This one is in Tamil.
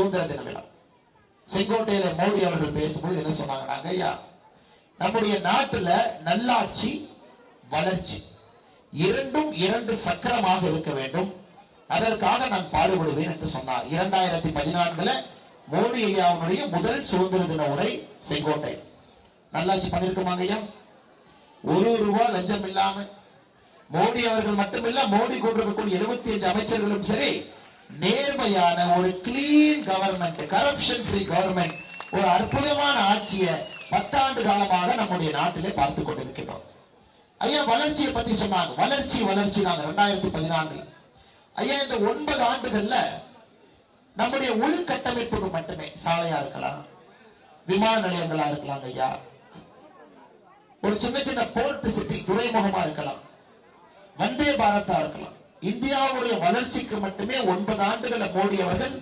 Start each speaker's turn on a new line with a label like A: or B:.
A: சுதந்திர தின விழா. செங்கோட்டையில மோடி அவர்கள் பேசும்போது என்ன சொன்னாங்க, ஐயா நம்முடைய நாட்டுல நல்லாட்சி வளர்ச்சி இரண்டும் இரண்டு சக்கரமாக இருக்க வேண்டும், அதற்காக நான் பாடுபடுவேன் என்று சொன்னார். 2014 மோடி ஐயாவுடைய முதல் சுதந்திர தின உரை செங்கோட்டை. நல்லாட்சி பண்ணிருக்கோமாங்க ஐயா? ஒரு ரூபாய் லஞ்சம் இல்லாம மோடி அவர்கள் மட்டுமில்ல, மோடி கொண்டிருக்கக்கூடிய 75 அமைச்சர்களும் சரி, நேர்மையான ஒரு clean government, corruption free government, ஒரு அற்புதமான ஆட்சியை 10 ஆண்டு காலமாக நம்முடைய நாட்டிலே பார்த்துக் கொண்டிருக்கிறோம். ஐயா வளர்ச்சியை பத்தி சொன்னாங்க. வளர்ச்சி வளர்ச்சி நாங்க 2014 ஐயா இந்த 9 ஆண்டுகள்ல நம்முடைய உள்கட்டமைப்புக்கு மட்டுமே, சாலையா இருக்கலாம், விமான நிலையங்களா இருக்கலாம் ஐயா, ஒரு சின்ன சின்ன போர்ட் சிட்டி துறைமுகமா இருக்கலாம், வந்தே பாரதா இருக்கலாம், இந்தியாவுடைய வளர்ச்சிக்கு மட்டுமே 9 ஆண்டுகள மோடி அவர்கள்